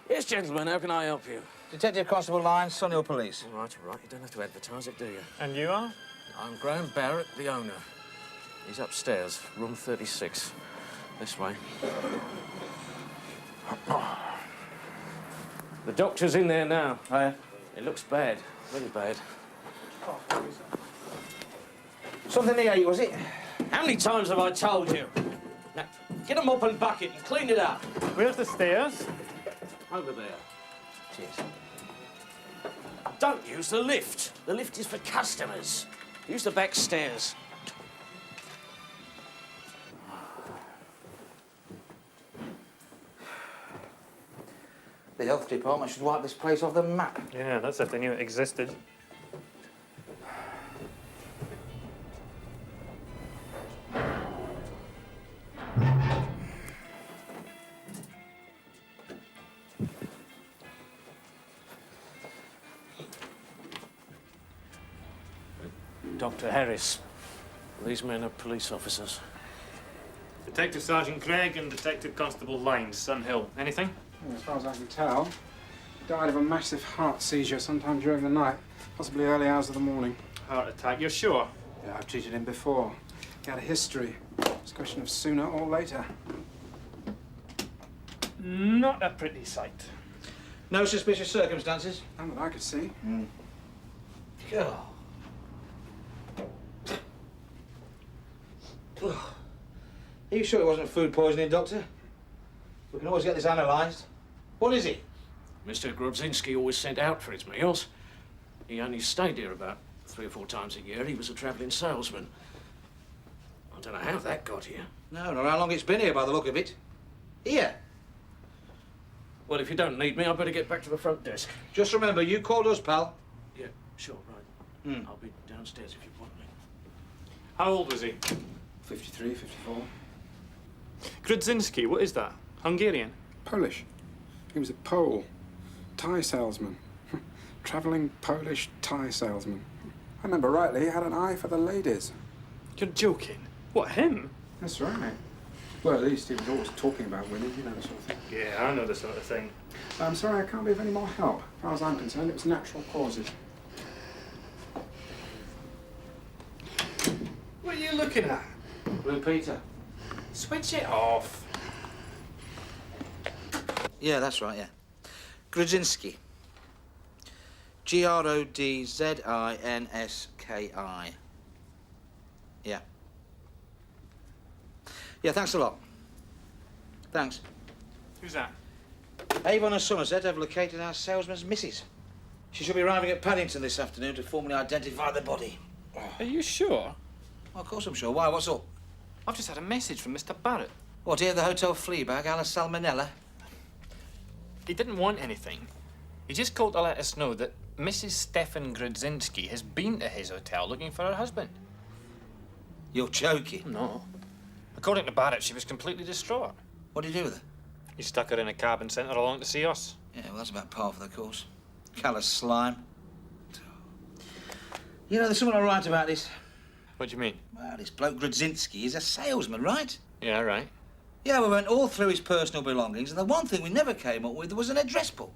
Yes, gentlemen, how can I help you? Detective Constable Lyons, Sunhill Police. All right. You don't have to advertise it, do you? And you are? I'm Graham Barrett, the owner. He's upstairs, room 36. This way. The doctor's in there now. Oh, yeah? It looks bad, really bad. Something he ate, was it? How many times have I told you? Now, get a mop and bucket and clean it up. Where's the stairs? Over there. Cheers. Don't use the lift. The lift is for customers. Use the back stairs. The health department should wipe this place off the map. Yeah, that's if they knew it existed. Dr. Harris. These men are police officers. Detective Sergeant Greig and Detective Constable Lyons, Sunhill. Anything? Well, as far as I can tell, he died of a massive heart seizure sometime during the night, possibly early hours of the morning. Heart attack, you're sure? Yeah, I've treated him before. He had a history. It's a question of sooner or later. Not a pretty sight. No suspicious circumstances? None that I could see. God. Are you sure it wasn't food poisoning, Doctor? We can always get this analysed. What is it? Mr. Grobzinski always sent out for his meals. He only stayed here about 3 or 4 times a year. He was a travelling salesman. I don't know how that got here. No, not how long it's been here by the look of it. Here. Well, if you don't need me, I'd better get back to the front desk. Just remember, you called us, pal. Yeah, sure, right. I'll be downstairs if you want me. How old was he? 53, 54. Grudzinski, what is that? Hungarian? Polish. He was a Pole. Tie salesman. Travelling Polish tie salesman. I remember rightly, he had an eye for the ladies. You're joking. What, him? That's right, mate. Well, at least he was always talking about women, you know, the sort of thing. Yeah, I know the sort of thing. I'm sorry, I can't be of any more help. As far as I'm concerned, it was natural causes. What are you looking at? Blue Peter. Switch it off. Yeah, that's right, yeah. Grudzinski. Grodzinski. Yeah. Yeah, thanks a lot. Thanks. Who's that? Avon and Somerset have located our salesman's missus. She should be arriving at Paddington this afternoon to formally identify the body. Are you sure? Well, of course I'm sure. Why? What's up? I've just had a message from Mr. Barrett. What, here at the Hotel Fleabag, a la Salmonella? He didn't want anything. He just called to let us know that Mrs. Stefan Grudzinski has been to his hotel looking for her husband. You're joking. No. According to Barrett, she was completely distraught. What did you do with her? He stuck her in a cab and sent her along to see us. Yeah, well, that's about par for the course. Callous slime. You know, there's something I write about this. What do you mean? Well, this bloke Grudzinski is a salesman, right? Yeah, right. Yeah, we went all through his personal belongings, and the one thing we never came up with was an address book.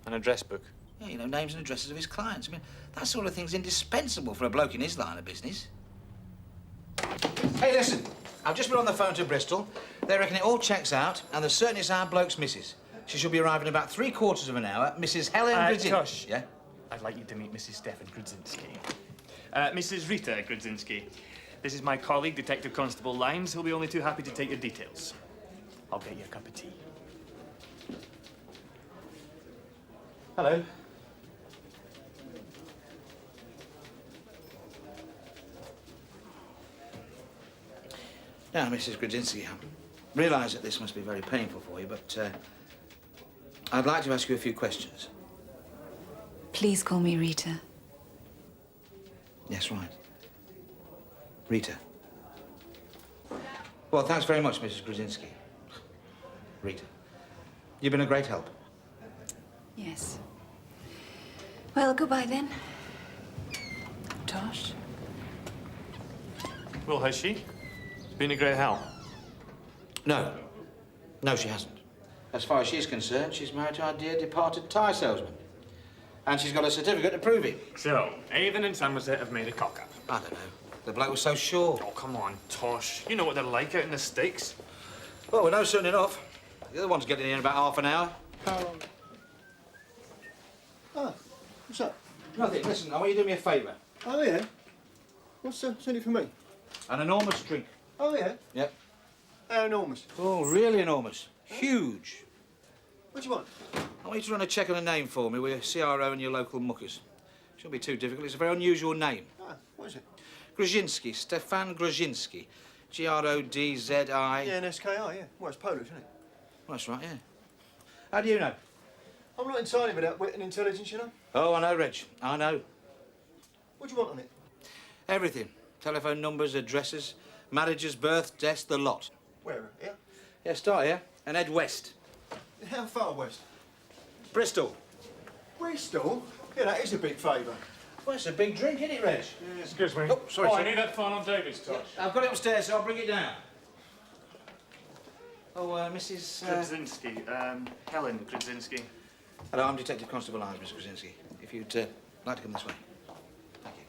An address book. Yeah, you know, names and addresses of his clients. I mean, that sort of thing's indispensable for a bloke in his line of business. Hey, listen. I've just been on the phone to Bristol. They reckon it all checks out, and they're certain it's our bloke's missus. She should be arriving in about 3/4 of an hour. Mrs. Helen Grudzinski. Tush. Yeah? I'd like you to meet Mrs. Stefan Grudzinski. Mrs. Rita Grudzinski. This is my colleague, Detective Constable Lyons, who'll be only too happy to take your details. I'll get you a cup of tea. Hello. Now, Mrs. Grudzinski, I realise that this must be very painful for you, but I'd like to ask you a few questions. Please call me Rita. Yes, right. Rita. Well, thanks very much, Mrs. Grudzinski. Rita, you've been a great help. Yes. Well, goodbye then. Tosh. Well, has she? It's been a great help. No. No, she hasn't. As far as she's concerned, she's married to our dear departed tyre salesman. And she's got a certificate to prove it. So, Avon and Somerset have made a cock-up. I don't know. The bloke was so sure. Oh, come on, Tosh. You know what they're like out in the sticks. Well, we know soon enough. The other one's getting in about half an hour. How long? Oh, what's up? Nothing. Listen, I want you to do me a favour. Oh, yeah? What's in it for me? An enormous drink. Oh, yeah? Yep. How enormous? Oh, really enormous. Huge. What do you want? I want you to run a check on a name for me with your CRO and your local muckers. Shouldn't be too difficult. It's a very unusual name. Ah, what is it? Grzinski. Stefan Grzinski. G-R-O-D-Z-I. Yeah, an SKI, yeah. Well, it's Polish, isn't it? Well, that's right, yeah. How do you know? I'm not entirely without wit and intelligence, you know. Oh, I know, Reg. I know. What do you want on it? Everything. Telephone numbers, addresses, marriages, births, deaths, the lot. Where? Yeah? Yeah, start here and head west. How far west? Bristol. Bristol? Yeah, that is a big favour. Well, it's a big drink, isn't it, Reg? Excuse me. Oh, sorry, I sir. need that phone on David's, Tosh. I've got it upstairs, so I'll bring it down. Oh, Mrs... Grudzinski. Helen Grudzinski. Hello, I'm Detective Constable Lyons, Mr. Krasinski. If you'd like to come this way. Thank you.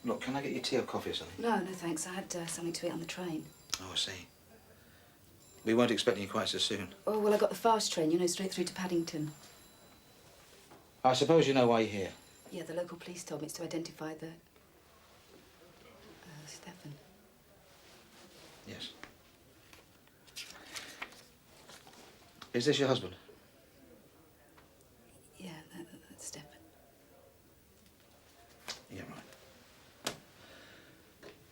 Look, can I get you tea or coffee or something? No, no, thanks. I had something to eat on the train. Oh, I see. We weren't expecting you quite so soon. Oh, well, I got the fast train, you know, straight through to Paddington. I suppose you know why you're here. Yeah, the local police told me it's to identify the... Stefan. Yes. Is this your husband? Yeah, that's Stefan. Yeah, right.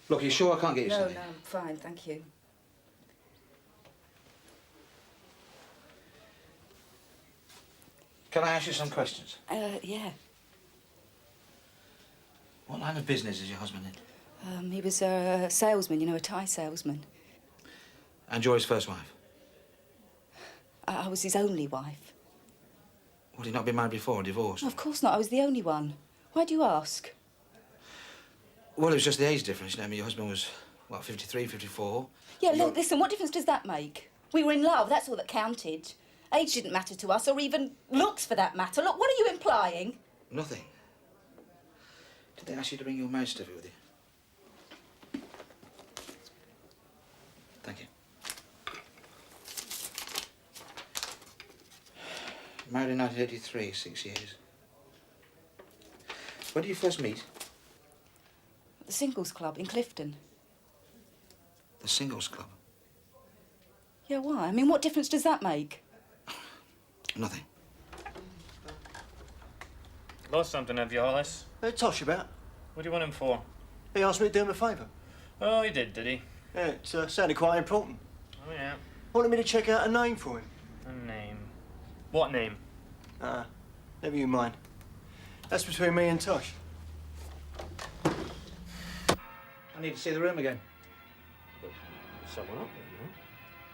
Look, you sure I can't get you No, something? no, I'm fine, thank you. Can I ask you some questions? Yeah. What line of business is your husband in? He was a salesman, you know, a tie salesman. And you're his first wife? I was his only wife. Would he not been married before or divorced? Of course not, I was the only one. Why do you ask? Well, it was just the age difference. You know, I mean, your husband was, what, 53, 54? Yeah, look, listen, what difference does that make? We were in love, that's all that counted. Age didn't matter to us, or even looks for that matter. Look, what are you implying? Nothing. Did they ask you to bring your marriage certificate with you? Thank you. Married in 1983, 6 years. When did you first meet? The Singles Club in Clifton. The Singles Club? Yeah, why? I mean, what difference does that make? Nothing. Lost something, have you, Hollis? Tosh about. What do you want him for? He asked me to do him a favour. Oh, he did he? Yeah, it sounded quite important. Oh, yeah. Wanted me to check out a name for him. A name. What name? Never you mind. That's between me and Tosh. I need to see the room again. Someone up there,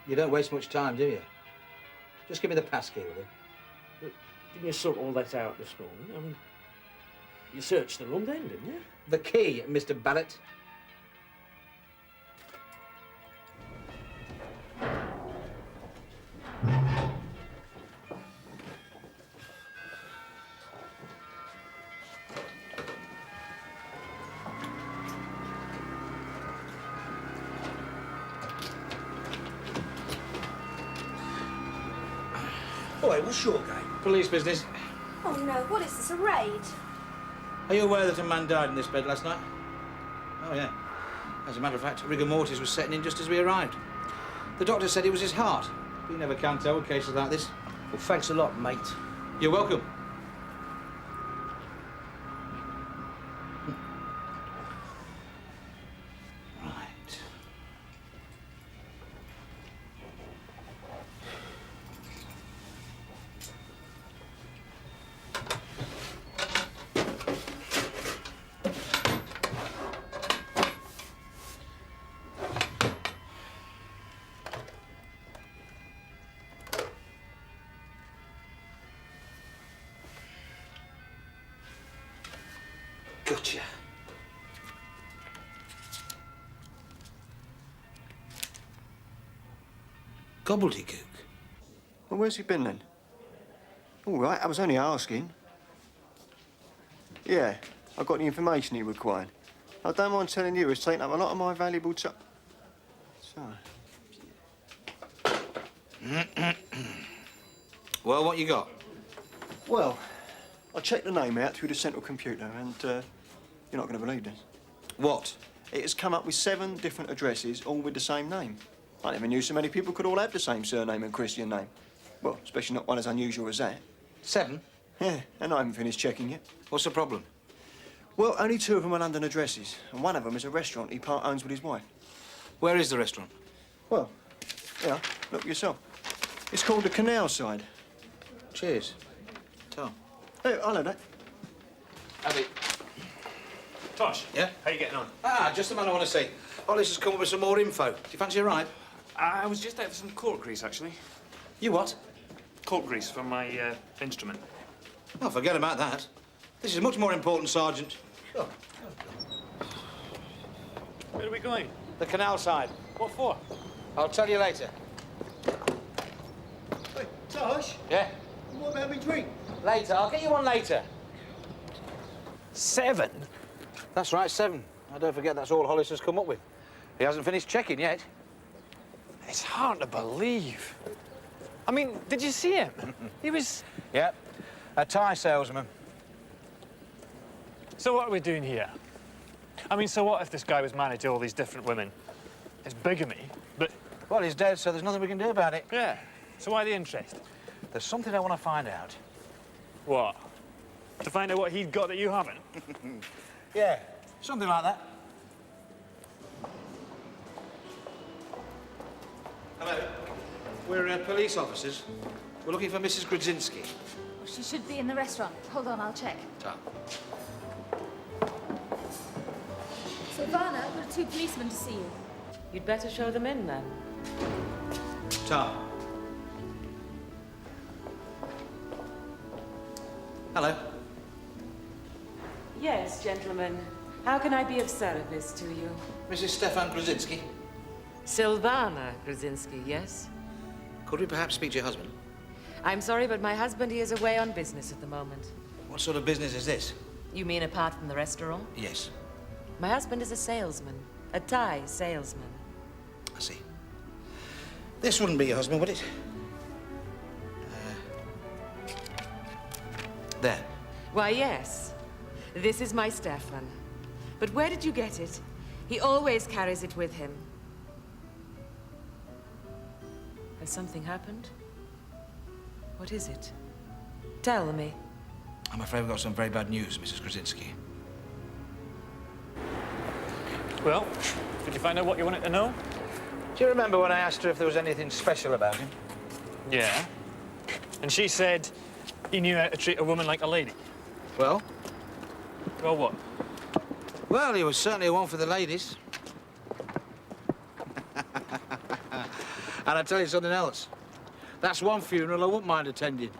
You don't waste much time, do you? Just give me the passkey, will you? no? Didn't you sort all that out this morning? I mean, you searched the room then, didn't you? The key, Mr. Barrett. Boy, what's your game? Police business. Oh no, what is this, a raid? Are you aware that a man died in this bed last night? Oh, yeah. As a matter of fact, rigor mortis was setting in just as we arrived. The doctor said it was his heart. You never can tell with cases like this. Well, thanks a lot, mate. You're welcome. Right. Gotcha. Gobbledygook. Well, where's he been then? All right, I was only asking. Yeah, I got the information he required. I don't mind telling you, it's taken up a lot of my valuable time. So. Well, what you got? Well, I checked the name out through the central computer, and you're not going to believe this. What? It has come up with 7 different addresses, all with the same name. I never knew so many people could all have the same surname and Christian name. Well, especially not one as unusual as that. 7? Yeah, and I haven't finished checking yet. What's the problem? Well, only 2 of them are London addresses, and one of them is a restaurant he part-owns with his wife. Where is the restaurant? Well, yeah, look yourself. It's called the Canal Side. Cheers. Tom. Hey, hello, Dad. Abby. Tosh. Yeah? How you getting on? Just the man I want to see. Hollis has come up with some more info. Do you fancy a ride? I was just out for some cork grease, actually. You what? Cork grease for my instrument. Oh, forget about that. This is much more important, Sergeant. Oh. Where are we going? The canal side. What for? I'll tell you later. Hey, Tosh, Yeah? what about me drink? Later. I'll get you one later. 7? That's right, 7. I don't forget that's all Hollis has come up with. He hasn't finished checking yet. It's hard to believe. I mean, did you see him? He was... Yep. A tie salesman. So what are we doing here? I mean, so what if this guy was married to all these different women? It's bigamy, but... Well, he's dead, so there's nothing we can do about it. Yeah. So why the interest? There's something I want to find out. What? To find out what he'd got that you haven't? Yeah, something like that. Hello. We're police officers. We're looking for Mrs. Grudzinski. She should be in the restaurant. Hold on, I'll check. Tom. Silvana, there are 2 policemen to see you. You'd better show them in, then. Tom. Hello. Yes, gentlemen. How can I be of service to you? Mrs. Stefan Grudzinski. Silvana Grudzinski, yes? Could we perhaps speak to your husband? I'm sorry, but my husband, he is away on business at the moment. What sort of business is this? You mean apart from the restaurant? Yes, My husband is a salesman, a Thai salesman. I see. This wouldn't be your husband, would it? There. Why, yes. This is my Stefan. But where did you get it? He always carries it with him. Has something happened? What is it? Tell me. I'm afraid we've got some very bad news, Mrs. Grudzinski. Well, did you find out what you wanted to know? Do you remember when I asked her if there was anything special about him? Yeah. And she said he knew how to treat a woman like a lady. Well? Well, what? Well, he was certainly one for the ladies. And I'll tell you something else. That's one funeral I wouldn't mind attending.